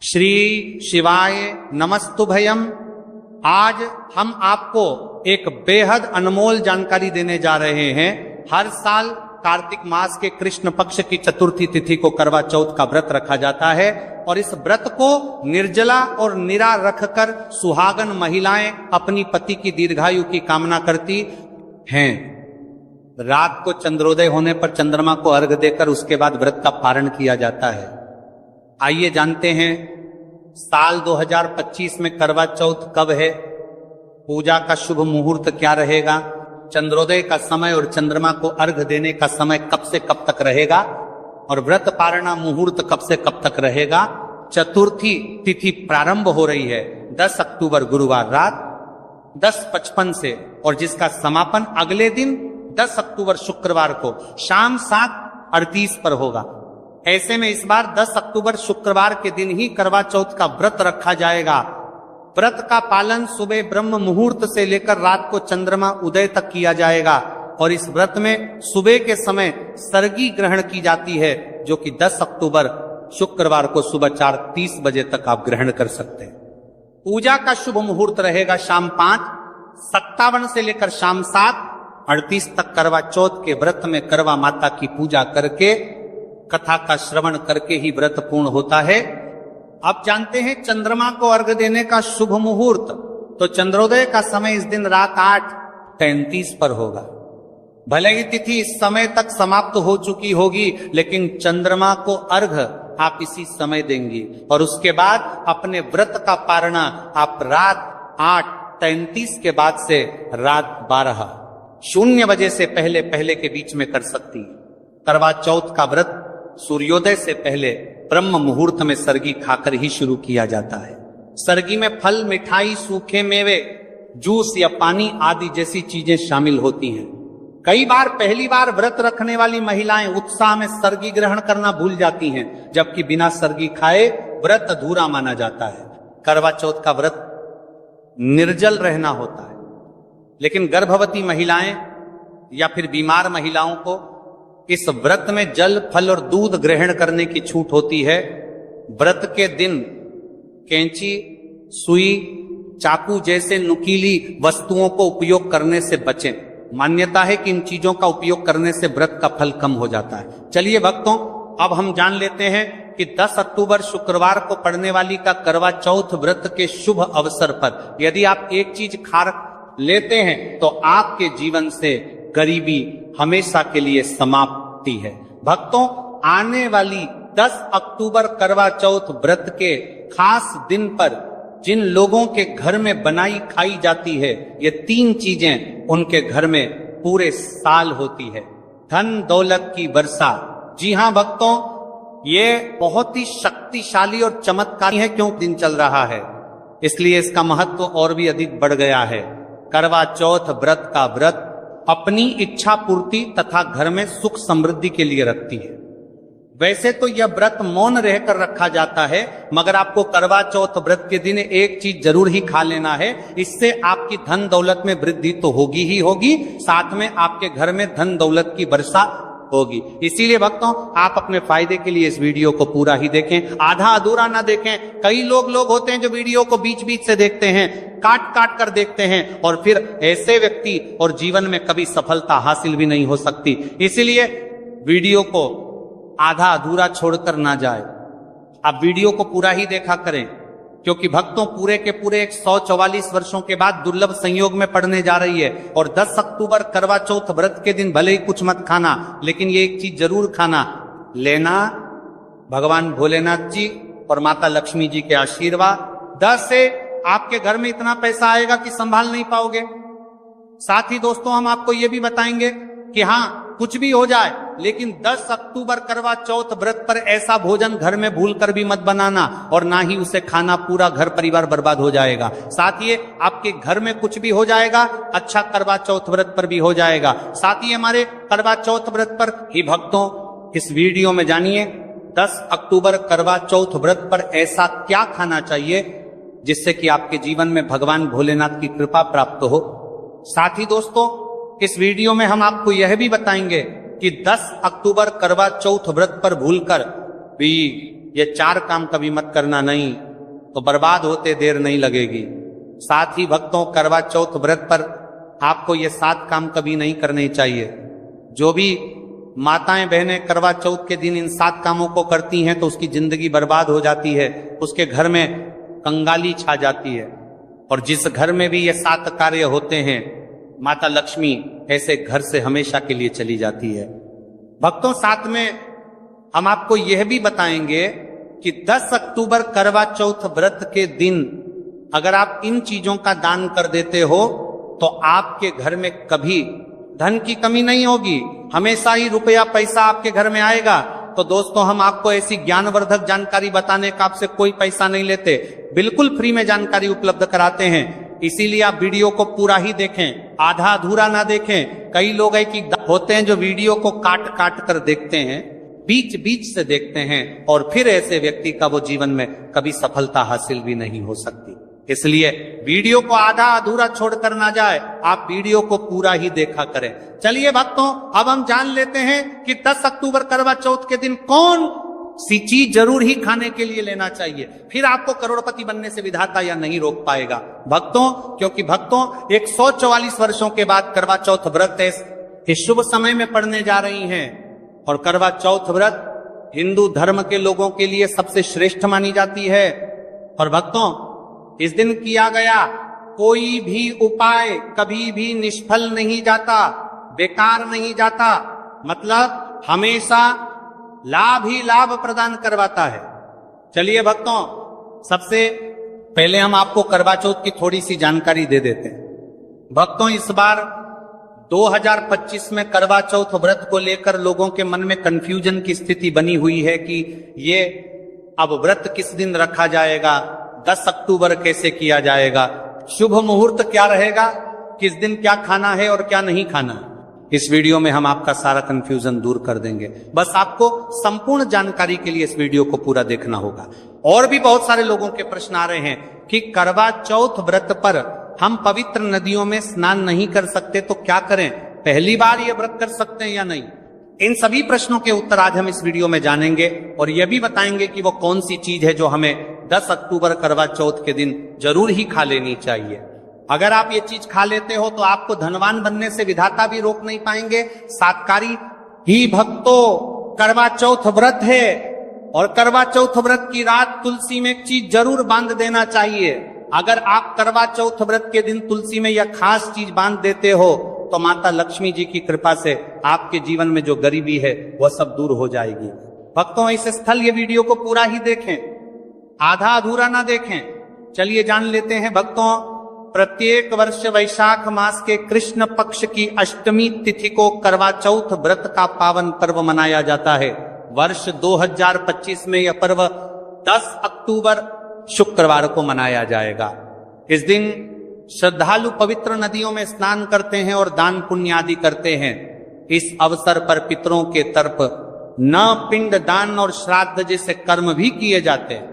श्री शिवाय नमस्तुभयम। आज हम आपको एक बेहद अनमोल जानकारी देने जा रहे हैं। हर साल कार्तिक मास के कृष्ण पक्ष की चतुर्थी तिथि को करवा चौथ का व्रत रखा जाता है और इस व्रत को निर्जला और निरा रखकर सुहागन महिलाएं अपनी पति की दीर्घायु की कामना करती हैं। रात को चंद्रोदय होने पर चंद्रमा को अर्घ देकर उसके बाद व्रत का पारण किया जाता है। आइए जानते हैं साल 2025 में करवा चौथ कब है, पूजा का शुभ मुहूर्त क्या रहेगा, चंद्रोदय का समय और चंद्रमा को अर्घ देने का समय कब से कब तक रहेगा और व्रत पारणा मुहूर्त कब से कब तक रहेगा। चतुर्थी तिथि प्रारंभ हो रही है 10 अक्टूबर गुरुवार रात 10:55 से और जिसका समापन अगले दिन 10 अक्टूबर शुक्रवार को शाम 7:38 पर होगा। ऐसे में इस बार 10 अक्टूबर शुक्रवार के दिन ही करवा चौथ का व्रत रखा जाएगा। व्रत का पालन सुबह ब्रह्म मुहूर्त से लेकर रात को चंद्रमा उदय तक किया जाएगा और इस व्रत में सुबह के समय सर्गी ग्रहण की जाती है, जो कि 10 अक्टूबर शुक्रवार को सुबह 4:30 बजे तक आप ग्रहण कर सकते हैं। पूजा का शुभ मुहूर्त रहेगा शाम 5:57 से लेकर शाम 7:38 तक। करवा चौथ के व्रत में करवा माता की पूजा करके कथा का श्रवण करके ही व्रत पूर्ण होता है। अब जानते हैं चंद्रमा को अर्घ देने का शुभ मुहूर्त। तो चंद्रोदय का समय इस दिन रात 8:33 पर होगा। भले ही तिथि इस समय तक समाप्त हो चुकी होगी, लेकिन चंद्रमा को अर्घ आप इसी समय देंगी और उसके बाद अपने व्रत का पारणा आप रात 8:33 के बाद से रात 12:00 बजे से पहले पहले के बीच में कर सकती है। करवा चौथ का व्रत सूर्योदय से पहले ब्रह्म मुहूर्त में सरगी खाकर ही शुरू किया जाता है। सरगी में फल, मिठाई, सूखे मेवे, जूस या पानी आदि जैसी चीजें शामिल होती हैं। कई बार पहली बार व्रत रखने वाली महिलाएं उत्साह में सरगी ग्रहण करना भूल जाती हैं, जबकि बिना सरगी खाए व्रत अधूरा माना जाता है। करवा चौथ का व्रत निर्जल रहना होता है, लेकिन गर्भवती महिलाएं या फिर बीमार महिलाओं को इस व्रत में जल, फल और दूध ग्रहण करने की छूट होती है। व्रत के दिन कैंची, सुई, चाकू जैसे नुकीली वस्तुओं को उपयोग करने से बचें। मान्यता है कि इन चीजों का उपयोग करने से व्रत का फल कम हो जाता है। चलिए भक्तों, अब हम जान लेते हैं कि 10 अक्टूबर शुक्रवार को पड़ने वाली का करवा चौथ व्रत के शुभ अवसर पर यदि आप एक चीज खा लेते हैं तो आपके जीवन से गरीबी हमेशा के लिए समाप्ति है। भक्तों, आने वाली 10 अक्टूबर करवा चौथ व्रत के खास दिन पर जिन लोगों के घर में बनाई खाई जाती है, ये 3 चीजें उनके घर में पूरे साल होती है। धन दौलत की वर्षा। जी हां भक्तों, ये बहुत ही शक्तिशाली और चमत्कारी है। क्यों दिन चल रहा है, इसलिए इसका महत्व और भी अधिक बढ़ गया है। करवा चौथ व्रत का व्रत अपनी इच्छा पूर्ति तथा घर में सुख समृद्धि के लिए रखती है। वैसे तो यह व्रत मौन रहकर रखा जाता है, मगर आपको करवा चौथ व्रत के दिन एक चीज जरूर ही खा लेना है। इससे आपकी धन दौलत में वृद्धि तो होगी ही होगी, साथ में आपके घर में धन दौलत की वर्षा होगी। इसीलिए भक्तों, आप अपने फायदे के लिए इस वीडियो को पूरा ही देखें, आधा अधूरा ना देखें। कई लोग होते हैं जो वीडियो को बीच बीच से देखते हैं, काट काट कर देखते हैं और फिर ऐसे व्यक्ति और जीवन में कभी सफलता हासिल भी नहीं हो सकती। इसीलिए वीडियो को आधा अधूरा छोड़कर ना जाए, आप वीडियो को पूरा ही देखा करें, क्योंकि भक्तों पूरे के पूरे 144 वर्षों के बाद दुर्लभ संयोग में पड़ने जा रही है। और 10 अक्टूबर करवा चौथ व्रत के दिन भले ही कुछ मत खाना, लेकिन ये एक चीज जरूर खाना लेना, भगवान भोलेनाथ जी और माता लक्ष्मी जी के आशीर्वाद। 10 से आपके घर में इतना पैसा आएगा कि संभाल नहीं पाओगे। साथ ही दोस्तों, हम आपको ये भी बताएंगे कि हाँ, कुछ भी हो जाए, लेकिन 10 अक्टूबर करवा चौथ व्रत पर ऐसा भोजन घर में भूलकर भी मत बनाना और ना ही उसे खाना, पूरा घर परिवार बर्बाद हो जाएगा। साथ ही आपके घर में कुछ भी हो जाएगा, अच्छा करवा चौथ व्रत पर भी हो जाएगा। साथ ही हमारे करवा चौथ व्रत पर ही भक्तों इस वीडियो में जानिए 10 अक्टूबर करवा चौथ व्रत पर ऐसा क्या खाना चाहिए जिससे कि आपके जीवन में भगवान भोलेनाथ की कृपा प्राप्त हो। साथ ही दोस्तों, इस वीडियो में हम आपको यह भी बताएंगे कि 10 अक्टूबर करवा चौथ व्रत पर भूलकर भी ये 4 काम कभी मत करना, नहीं तो बर्बाद होते देर नहीं लगेगी। साथ ही भक्तों, करवा चौथ व्रत पर आपको ये 7 काम कभी नहीं करने चाहिए। जो भी माताएं बहनें करवा चौथ के दिन इन 7 कामों को करती हैं तो उसकी जिंदगी बर्बाद हो जाती है, उसके घर में कंगाली छा जाती है। और जिस घर में भी ये 7 कार्य होते हैं, माता लक्ष्मी ऐसे घर से हमेशा के लिए चली जाती है। भक्तों, साथ में हम आपको यह भी बताएंगे कि 10 अक्टूबर करवा चौथ व्रत के दिन अगर आप इन चीजों का दान कर देते हो तो आपके घर में कभी धन की कमी नहीं होगी, हमेशा ही रुपया पैसा आपके घर में आएगा। तो दोस्तों, हम आपको ऐसी ज्ञानवर्धक जानकारी बताने का आपसे कोई पैसा नहीं लेते, बिल्कुल फ्री में जानकारी उपलब्ध कराते हैं। इसीलिए आप वीडियो को पूरा ही देखें, आधा अधूरा ना देखें। कई लोग है कि होते हैं जो वीडियो को काट काट कर देखते हैं, बीच बीच से देखते हैं, और फिर ऐसे व्यक्ति का वो जीवन में कभी सफलता हासिल भी नहीं हो सकती। इसलिए वीडियो को आधा अधूरा छोड़कर ना जाए, आप वीडियो को पूरा ही देखा करें। चलिए भक्तों, अब हम जान लेते हैं कि 10 अक्टूबर करवा चौथ के दिन कौन सी चीज जरूर ही खाने के लिए लेना चाहिए, फिर आपको करोड़पति बनने से विधाता या नहीं रोक पाएगा। भक्तों, क्योंकि भक्तों 144 वर्षों के बाद करवा चौथ व्रत इस शुभ समय में पड़ने जा रही हैं। और करवा चौथ व्रत हिंदू धर्म के लोगों के लिए सबसे श्रेष्ठ मानी जाती है। और भक्तों, इस दिन किया गया कोई भी उपाय कभी भी निष्फल नहीं जाता, बेकार नहीं जाता, मतलब हमेशा लाभ ही लाभ प्रदान करवाता है। चलिए भक्तों, सबसे पहले हम आपको करवा चौथ की थोड़ी सी जानकारी दे देते हैं। भक्तों, इस बार 2025 में करवा चौथ व्रत को लेकर लोगों के मन में कंफ्यूजन की स्थिति बनी हुई है कि ये अब व्रत किस दिन रखा जाएगा, 10 अक्टूबर कैसे किया जाएगा, शुभ मुहूर्त क्या रहेगा, किस दिन क्या खाना है और क्या नहीं खाना है। इस वीडियो में हम आपका सारा कंफ्यूजन दूर कर देंगे। बस आपको संपूर्ण जानकारी के लिए इस वीडियो को पूरा देखना होगा। और भी बहुत सारे लोगों के प्रश्न आ रहे हैं कि करवा चौथ व्रत पर हम पवित्र नदियों में स्नान नहीं कर सकते तो क्या करें, पहली बार ये व्रत कर सकते हैं या नहीं। इन सभी प्रश्नों के उत्तर आज हम इस वीडियो में जानेंगे और यह भी बताएंगे कि वो कौन सी चीज है जो हमें 10 अक्टूबर करवा चौथ के दिन जरूर ही खा लेनी चाहिए। अगर आप ये चीज खा लेते हो तो आपको धनवान बनने से विधाता भी रोक नहीं पाएंगे। सातकारी ही भक्तों, करवा चौथ व्रत है और करवा चौथ व्रत की रात तुलसी में एक चीज जरूर बांध देना चाहिए। अगर आप करवा चौथ व्रत के दिन तुलसी में यह खास चीज बांध देते हो तो माता लक्ष्मी जी की कृपा से आपके जीवन में जो गरीबी है वह सब दूर हो जाएगी। भक्तों, इस स्थल ये वीडियो को पूरा ही देखें, आधा अधूरा ना देखें। चलिए जान लेते हैं भक्तों, प्रत्येक वर्ष वैशाख मास के कृष्ण पक्ष की अष्टमी तिथि को करवा चौथ व्रत का पावन पर्व मनाया जाता है। वर्ष 2025 में यह पर्व 10 अक्टूबर शुक्रवार को मनाया जाएगा। इस दिन श्रद्धालु पवित्र नदियों में स्नान करते हैं और दान पुण्य आदि करते हैं। इस अवसर पर पितरों के तरफ न पिंड दान और श्राद्ध जैसे कर्म भी किए जाते हैं।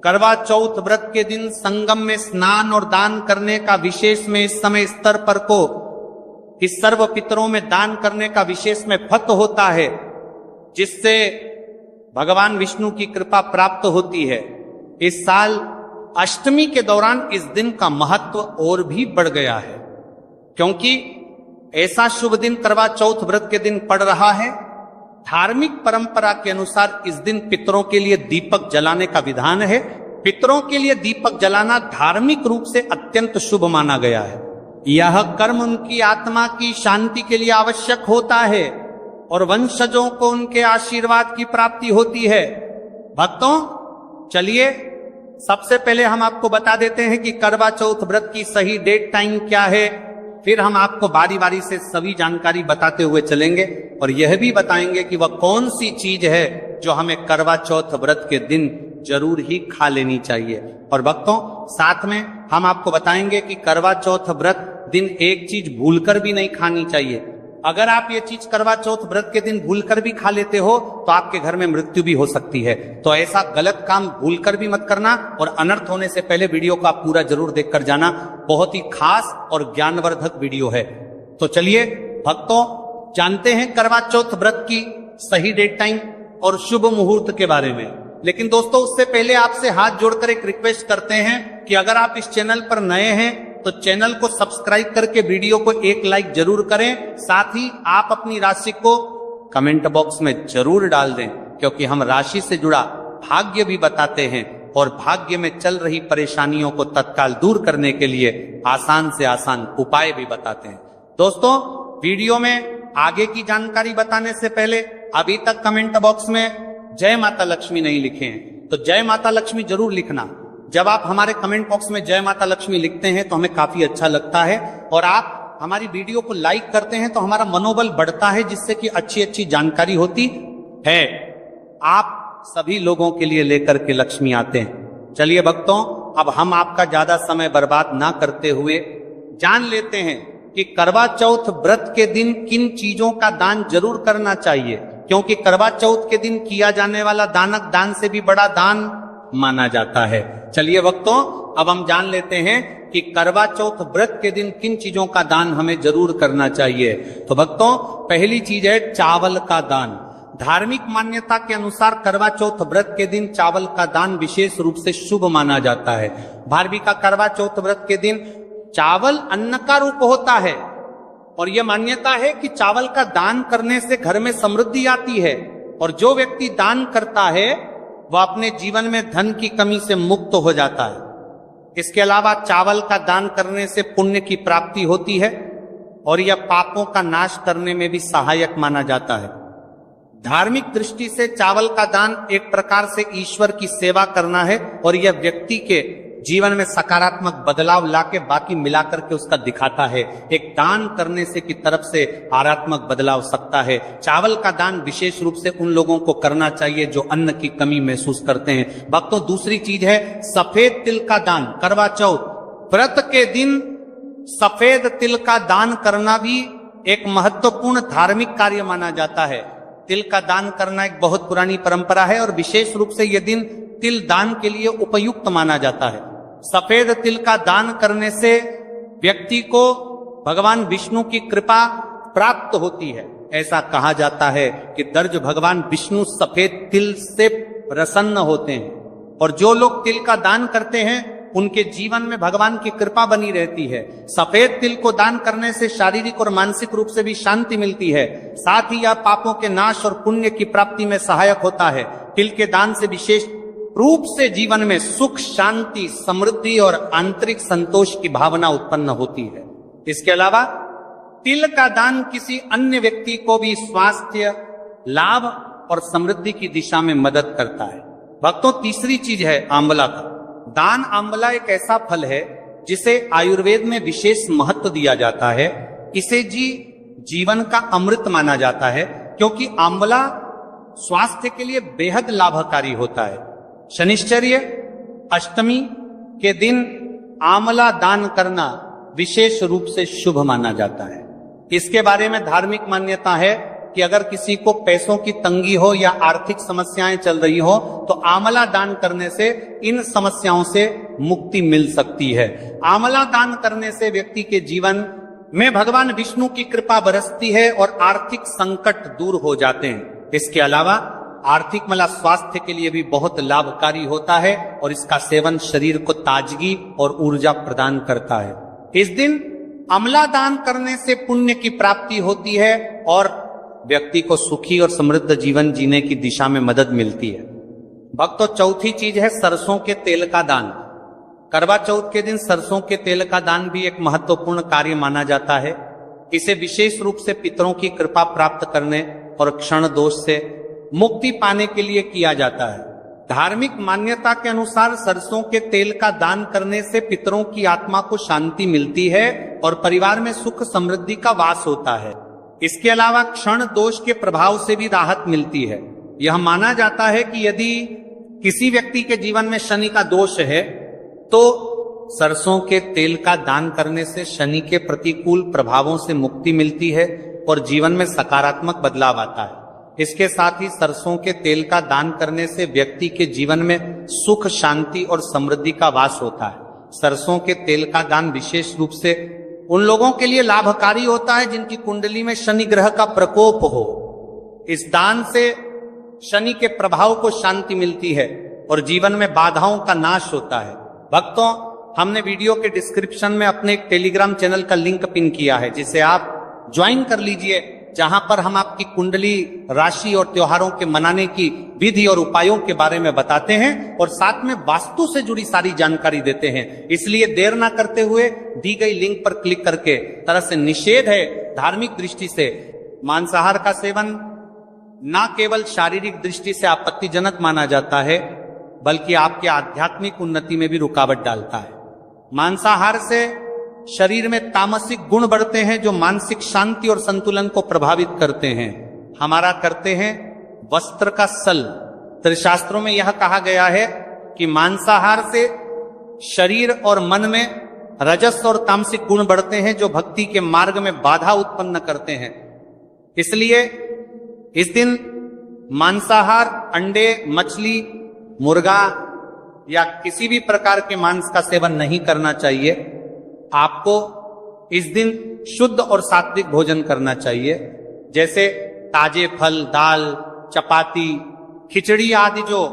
करवा चौथ व्रत के दिन संगम में स्नान और दान करने का विशेष में इस समय स्तर पर को इस सर्व पितरों में दान करने का विशेष में फत होता है, जिससे भगवान विष्णु की कृपा प्राप्त होती है। इस साल अष्टमी के दौरान इस दिन का महत्व और भी बढ़ गया है, क्योंकि ऐसा शुभ दिन करवा चौथ व्रत के दिन पड़ रहा है। धार्मिक परंपरा के अनुसार इस दिन पितरों के लिए दीपक जलाने का विधान है। पितरों के लिए दीपक जलाना धार्मिक रूप से अत्यंत शुभ माना गया है। यह कर्म उनकी आत्मा की शांति के लिए आवश्यक होता है और वंशजों को उनके आशीर्वाद की प्राप्ति होती है। भक्तों, चलिए सबसे पहले हम आपको बता देते हैं कि करवा चौथ व्रत की सही डेट टाइम क्या है, फिर हम आपको बारी बारी से सभी जानकारी बताते हुए चलेंगे और यह भी बताएंगे कि वह कौन सी चीज है जो हमें करवा चौथ व्रत के दिन जरूर ही खा लेनी चाहिए। और भक्तों, साथ में हम आपको बताएंगे कि करवा चौथ व्रत दिन एक चीज भूलकर भी नहीं खानी चाहिए। अगर आप ये चीज करवा चौथ व्रत के दिन भूलकर भी खा लेते हो तो आपके घर में मृत्यु भी हो सकती है। तो ऐसा गलत काम भूलकर भी मत करना और अनर्थ होने से पहले वीडियो को आप पूरा जरूर देखकर जाना। बहुत ही खास और ज्ञानवर्धक वीडियो है। तो चलिए भक्तों, जानते हैं करवा चौथ व्रत की सही डेट टाइम और शुभ मुहूर्त के बारे में। लेकिन दोस्तों उससे पहले आपसे हाथ जोड़कर एक रिक्वेस्ट करते हैं कि अगर आप इस चैनल पर नए हैं तो चैनल को सब्सक्राइब करके वीडियो को एक लाइक जरूर करें। साथ ही आप अपनी राशि को कमेंट बॉक्स में जरूर डाल दें, क्योंकि हम राशि से जुड़ा भाग्य भी बताते हैं और भाग्य में चल रही परेशानियों को तत्काल दूर करने के लिए आसान से आसान उपाय भी बताते हैं। दोस्तों वीडियो में आगे की जानकारी बताने से पहले अभी तक कमेंट बॉक्स में जय माता लक्ष्मी नहीं लिखे हैं तो जय माता लक्ष्मी जरूर लिखना। जब आप हमारे कमेंट बॉक्स में जय माता लक्ष्मी लिखते हैं तो हमें काफी अच्छा लगता है और आप हमारी वीडियो को लाइक करते हैं तो हमारा मनोबल बढ़ता है, जिससे कि अच्छी अच्छी जानकारी होती है। आप सभी लोगों के लिए लेकर के लक्ष्मी आते हैं। चलिए भक्तों, अब हम आपका ज्यादा समय बर्बाद ना करते हुए जान लेते हैं कि करवा चौथ व्रत के दिन किन चीजों का दान जरूर करना चाहिए, क्योंकि करवा चौथ के दिन किया जाने वाला दानक दान से भी बड़ा दान माना जाता है। चलिए भक्तों, अब हम जान लेते हैं कि करवा चौथ व्रत के दिन किन चीजों का दान हमें जरूर करना चाहिए। तो भक्तों, पहली चीज है चावल का दान। धार्मिक मान्यता के अनुसार करवा चौथ व्रत के दिन चावल का दान विशेष रूप से शुभ माना जाता है। भारवी का करवा चौथ व्रत के दिन चावल अन्न का रूप होता है और यह मान्यता है कि चावल का दान करने से घर में समृद्धि आती है और जो व्यक्ति दान करता है वह अपने जीवन में धन की कमी से मुक्त हो जाता है। इसके अलावा चावल का दान करने से पुण्य की प्राप्ति होती है और यह पापों का नाश करने में भी सहायक माना जाता है। धार्मिक दृष्टि से चावल का दान एक प्रकार से ईश्वर की सेवा करना है और यह व्यक्ति के जीवन में सकारात्मक बदलाव लाके बाकी मिलाकर के उसका दिखाता है। एक दान करने से की तरफ से आध्यात्मिक बदलाव सकता है। चावल का दान विशेष रूप से उन लोगों को करना चाहिए जो अन्न की कमी महसूस करते हैं। भक्तों, दूसरी चीज है सफेद तिल का दान। करवा चौथ व्रत के दिन सफेद तिल का दान करना भी एक महत्वपूर्ण धार्मिक कार्य माना जाता है। तिल का दान करना एक बहुत पुरानी परंपरा है और विशेष रूप से यह दिन तिल दान के लिए उपयुक्त माना जाता है। सफेद तिल का दान करने से व्यक्ति को भगवान विष्णु की कृपा प्राप्त होती है। ऐसा कहा जाता है कि दर्ज भगवान विष्णु सफेद तिल से प्रसन्न होते हैं और जो लोग तिल का दान करते हैं उनके जीवन में भगवान की कृपा बनी रहती है। सफेद तिल को दान करने से शारीरिक और मानसिक रूप से भी शांति मिलती है। साथ ही यह पापों के नाश और पुण्य की प्राप्ति में सहायक होता है। तिल के दान से विशेष रूप से जीवन में सुख, शांति, समृद्धि और आंतरिक संतोष की भावना उत्पन्न होती है। इसके अलावा तिल का दान किसी अन्य व्यक्ति को भी स्वास्थ्य लाभ और समृद्धि की दिशा में मदद करता है। भक्तों, तीसरी चीज है आंवला का दान। आंवला एक ऐसा फल है जिसे आयुर्वेद में विशेष महत्व दिया जाता है। इसे जीवन का अमृत माना जाता है क्योंकि आंवला स्वास्थ्य के लिए बेहद लाभकारी होता है। शनिश्चर्य अष्टमी के दिन आंवला दान करना विशेष रूप से शुभ माना जाता है। इसके बारे में धार्मिक मान्यता है कि अगर किसी को पैसों की तंगी हो या आर्थिक समस्याएं चल रही हो तो आंवला दान करने से इन समस्याओं से मुक्ति मिल सकती है। आंवला दान करने से व्यक्ति के जीवन में भगवान विष्णु की कृपा बरसती है और आर्थिक संकट दूर हो जाते हैं। इसके अलावा आर्थिक स्वास्थ्य के लिए भी बहुत लाभकारी होता है और इसका सेवन शरीर को ताजगी और ऊर्जा प्रदान करता है। इस दिन आंवला दान करने से पुण्य की प्राप्ति होती है और व्यक्ति को सुखी और समृद्ध जीवन जीने की दिशा में मदद मिलती है। भक्तों, चौथी चीज है सरसों के तेल का दान। करवा चौथ के दिन सरसों के तेल का दान भी एक महत्वपूर्ण कार्य माना जाता है। इसे विशेष रूप से पितरों की कृपा प्राप्त करने और क्षण दोष से मुक्ति पाने के लिए किया जाता है। धार्मिक मान्यता के अनुसार सरसों के तेल का दान करने से पितरों की आत्मा को शांति मिलती है और परिवार में सुख समृद्धि का वास होता है। इसके अलावा क्षण दोष के प्रभाव से भी राहत मिलती है। यह माना जाता है कि यदि किसी व्यक्ति के जीवन में शनि का दोष है तो सरसों के तेल का दान करने से शनि के प्रतिकूल प्रभावों से मुक्ति मिलती है और जीवन में सकारात्मक बदलाव आता है। इसके साथ ही सरसों के तेल का दान करने से व्यक्ति के जीवन में सुख, शांति और समृद्धि का वास होता है। सरसों के तेल का दान विशेष रूप से उन लोगों के लिए लाभकारी होता है जिनकी कुंडली में शनि ग्रह का प्रकोप हो। इस दान से शनि के प्रभाव को शांति मिलती है और जीवन में बाधाओं का नाश होता है। भक्तों, हमने वीडियो के डिस्क्रिप्शन में अपने एक टेलीग्राम चैनल का लिंक पिन किया है, जिसे आप ज्वाइन कर लीजिए, जहां पर हम आपकी कुंडली, राशि और त्योहारों के मनाने की विधि और उपायों के बारे में बताते हैं और साथ में वास्तु से जुड़ी सारी जानकारी देते हैं। इसलिए देर ना करते हुए दी गई लिंक पर क्लिक करके, तरह से निषेध है धार्मिक दृष्टि से मांसाहार का सेवन न केवल शारीरिक दृष्टि से आपत्तिजनक माना जाता है, बल्कि आपके आध्यात्मिक उन्नति में भी रुकावट डालता है। मांसाहार से शरीर में तामसिक गुण बढ़ते हैं, जो मानसिक शांति और संतुलन को प्रभावित करते हैं। हमारा करते हैं वस्त्र का सल। त्रिशास्त्रों में यह कहा गया है कि मांसाहार से शरीर और मन में रजस और तामसिक गुण बढ़ते हैं, जो भक्ति के मार्ग में बाधा उत्पन्न करते हैं। इसलिए इस दिन मांसाहार, अंडे, मछली, मुर्गा या किसी भी प्रकार के मांस का सेवन नहीं करना चाहिए। आपको इस दिन शुद्ध और सात्विक भोजन करना चाहिए, जैसे ताजे फल, दाल, चपाती, खिचड़ी आदि, जो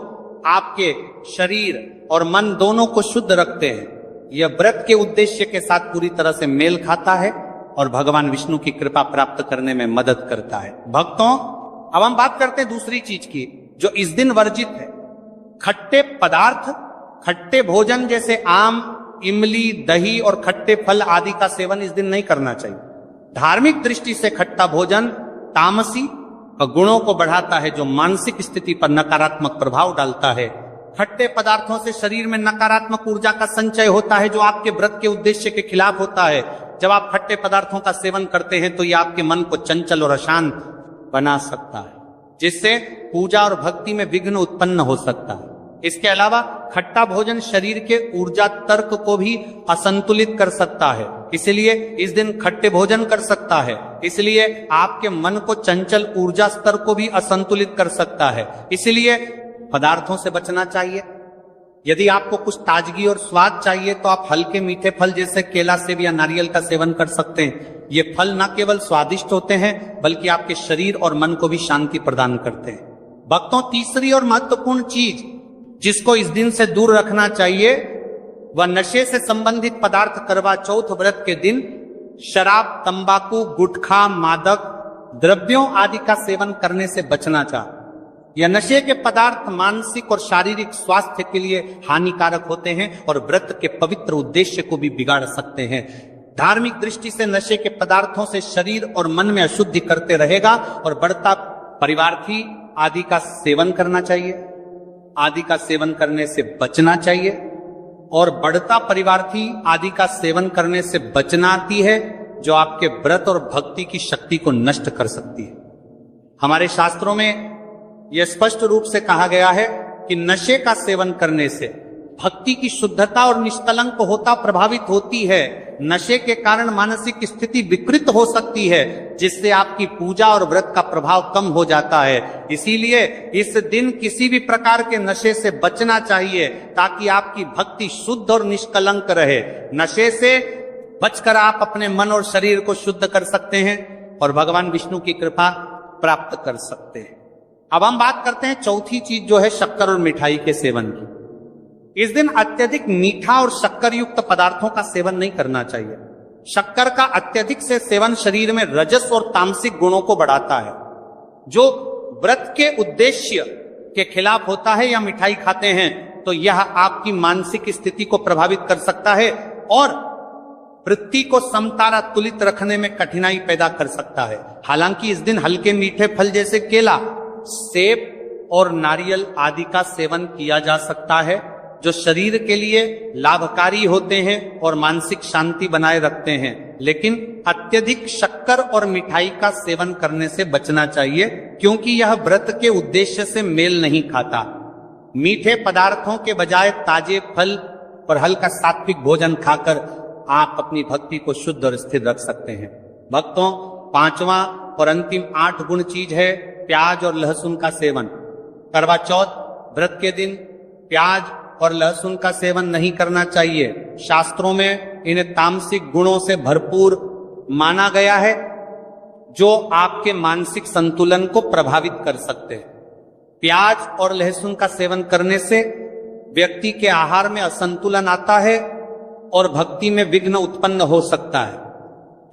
आपके शरीर और मन दोनों को शुद्ध रखते हैं। यह व्रत के उद्देश्य के साथ पूरी तरह से मेल खाता है और भगवान विष्णु की कृपा प्राप्त करने में मदद करता है। भक्तों, अब हम बात करते हैं दूसरी चीज की, जो इस दिन वर्जित है। खट्टे पदार्थ, खट्टे भोजन जैसे आम, इमली, दही और खट्टे फल आदि का सेवन इस दिन नहीं करना चाहिए। धार्मिक दृष्टि से खट्टा भोजन तामसी गुणों को बढ़ाता है, जो मानसिक स्थिति पर नकारात्मक प्रभाव डालता है। खट्टे पदार्थों से शरीर में नकारात्मक ऊर्जा का संचय होता है, जो आपके व्रत के उद्देश्य के खिलाफ होता है। जब आप खट्टे पदार्थों का सेवन करते हैं तो यह आपके मन को चंचल और अशांत बना सकता है, जिससे पूजा और भक्ति में विघ्न उत्पन्न हो सकता है। इसके अलावा खट्टा भोजन शरीर के ऊर्जा तर्क को भी असंतुलित कर सकता है, इसलिए इस दिन खट्टे भोजन कर सकता है। इसलिए आपके मन को चंचल ऊर्जा स्तर को भी असंतुलित कर सकता है, इसलिए पदार्थों से बचना चाहिए। यदि आपको कुछ ताजगी और स्वाद चाहिए तो आप हल्के मीठे फल जैसे केला, सेब या नारियल का सेवन कर सकते हैं। ये फल न केवल स्वादिष्ट होते हैं, बल्कि आपके शरीर और मन को भी शांति प्रदान करते हैं। भक्तों, तीसरी और महत्वपूर्ण चीज जिसको इस दिन से दूर रखना चाहिए, वह नशे से संबंधित पदार्थ। करवा चौथ व्रत के दिन शराब, तंबाकू, गुटखा, मादक द्रव्यों आदि का सेवन करने से बचना चाहिए। यह नशे के पदार्थ मानसिक और शारीरिक स्वास्थ्य के लिए हानिकारक होते हैं और व्रत के पवित्र उद्देश्य को भी बिगाड़ सकते हैं। धार्मिक दृष्टि से नशे के पदार्थों से शरीर और मन में अशुद्धि करते रहेगा और बढ़ता परिवार्थी आदि का सेवन करना चाहिए, आदि का सेवन करने से बचना चाहिए। और बढ़ता परिवार्थी आदि का सेवन करने से बचना आती है, जो आपके व्रत और भक्ति की शक्ति को नष्ट कर सकती है। हमारे शास्त्रों में यह स्पष्ट रूप से कहा गया है कि नशे का सेवन करने से भक्ति की शुद्धता और निष्कलंक होता प्रभावित होती है। नशे के कारण मानसिक स्थिति विकृत हो सकती है, जिससे आपकी पूजा और व्रत का प्रभाव कम हो जाता है। इसीलिए इस दिन किसी भी प्रकार के नशे से बचना चाहिए, ताकि आपकी भक्ति शुद्ध और निष्कलंक रहे। नशे से बचकर आप अपने मन और शरीर को शुद्ध कर सकते हैं और भगवान विष्णु की कृपा प्राप्त कर सकते हैं। अब हम बात करते हैं चौथी चीज, जो है शक्कर और मिठाई के सेवन की। इस दिन अत्यधिक मीठा और शक्कर युक्त पदार्थों का सेवन नहीं करना चाहिए। शक्कर का अत्यधिक से सेवन शरीर में रजस और तामसिक गुणों को बढ़ाता है, जो व्रत के उद्देश्य के खिलाफ होता है। या मिठाई खाते हैं तो यह आपकी मानसिक स्थिति को प्रभावित कर सकता है और वृत्ति को समतारा तुलित रखने में कठिनाई पैदा कर सकता है। हालांकि इस दिन हल्के मीठे फल जैसे केला, सेब और नारियल आदि का सेवन किया जा सकता है, जो शरीर के लिए लाभकारी होते हैं और मानसिक शांति बनाए रखते हैं। लेकिन अत्यधिक शक्कर और मिठाई का सेवन करने से बचना चाहिए, क्योंकि यह व्रत के उद्देश्य से मेल नहीं खाता। मीठे पदार्थों के बजाय ताजे फल और हल्का सात्विक भोजन खाकर आप अपनी भक्ति को शुद्ध और स्थिर रख सकते हैं। भक्तों, पांचवा और अंतिम 8 गुण चीज है प्याज और लहसुन का सेवन। करवा चौथ व्रत के दिन प्याज और लहसुन का सेवन नहीं करना चाहिए। शास्त्रों में इन्हें तामसिक गुणों से भरपूर माना गया है, जो आपके मानसिक संतुलन को प्रभावित कर सकते हैं। प्याज और लहसुन का सेवन करने से व्यक्ति के आहार में असंतुलन आता है और भक्ति में विघ्न उत्पन्न हो सकता है।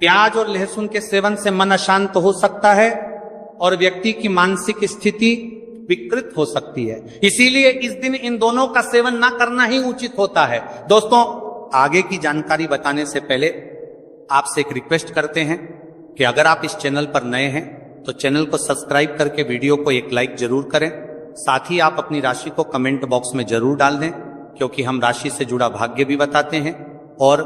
प्याज और लहसुन के सेवन से मन अशांत हो सकता है और व्यक्ति की मानसिक स्थिति विकृत हो सकती है। इसीलिए इस दिन इन दोनों का सेवन ना करना ही उचित होता है। दोस्तों, आगे की जानकारी बताने से पहले आपसे एक रिक्वेस्ट करते हैं कि अगर आप इस चैनल पर नए हैं तो चैनल को सब्सक्राइब करके वीडियो को एक लाइक जरूर करें। साथ ही आप अपनी राशि को कमेंट बॉक्स में जरूर डाल दें, क्योंकि हम राशि से जुड़ा भाग्य भी बताते हैं और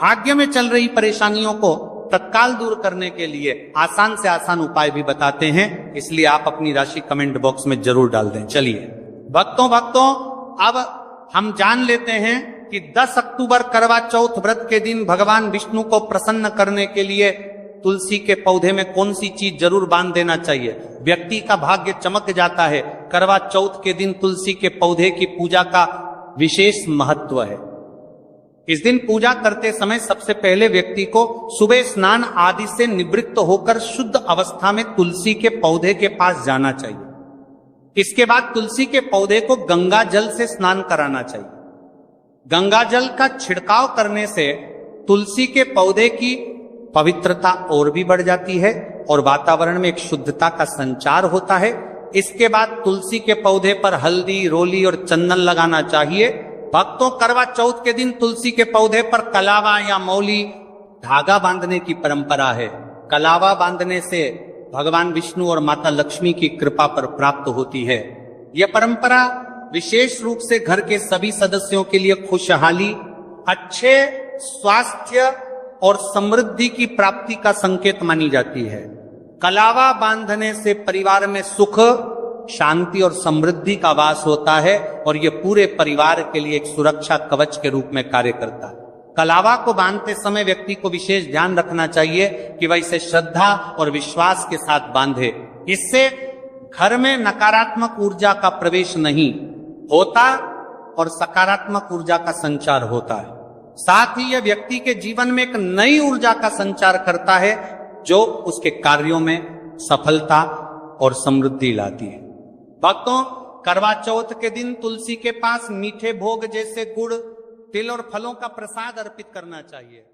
भाग्य में चल रही परेशानियों को तत्काल दूर करने के लिए आसान से आसान उपाय भी बताते हैं। इसलिए आप अपनी राशि कमेंट बॉक्स में जरूर डाल दें। चलिए भक्तों, अब हम जान लेते हैं कि 10 अक्टूबर करवा चौथ व्रत के दिन भगवान विष्णु को प्रसन्न करने के लिए तुलसी के पौधे में कौन सी चीज जरूर बांध देना चाहिए। व्यक्ति का भाग्य चमक जाता है। करवा चौथ के दिन तुलसी के पौधे की पूजा का विशेष महत्व है। इस दिन पूजा करते समय सबसे पहले व्यक्ति को सुबह स्नान आदि से निवृत्त होकर शुद्ध अवस्था में तुलसी के पौधे के पास जाना चाहिए। इसके बाद तुलसी के पौधे को गंगा जल से स्नान कराना चाहिए। गंगा जल का छिड़काव करने से तुलसी के पौधे की पवित्रता और भी बढ़ जाती है और वातावरण में एक शुद्धता का संचार होता है। इसके बाद तुलसी के पौधे पर हल्दी, रोली और चंदन लगाना चाहिए। भक्तों, करवा चौथ के दिन तुलसी के पौधे पर कलावा या मौली धागा बांधने की परंपरा है। कलावा बांधने से भगवान विष्णु और माता लक्ष्मी की कृपा पर प्राप्त होती है। यह परंपरा विशेष रूप से घर के सभी सदस्यों के लिए खुशहाली, अच्छे स्वास्थ्य और समृद्धि की प्राप्ति का संकेत मानी जाती है। कलावा बांधने से परिवार में सुख, शांति और समृद्धि का वास होता है और यह पूरे परिवार के लिए एक सुरक्षा कवच के रूप में कार्य करता है। कलावा को बांधते समय व्यक्ति को विशेष ध्यान रखना चाहिए कि वह इसे श्रद्धा और विश्वास के साथ बांधे। इससे घर में नकारात्मक ऊर्जा का प्रवेश नहीं होता और सकारात्मक ऊर्जा का संचार होता है। साथ ही यह व्यक्ति के जीवन में एक नई ऊर्जा का संचार करता है जो उसके कार्यों में सफलता और समृद्धि लाती है। भक्तों, करवा चौथ के दिन तुलसी के पास मीठे भोग जैसे गुड़, तिल और फलों का प्रसाद अर्पित करना चाहिए।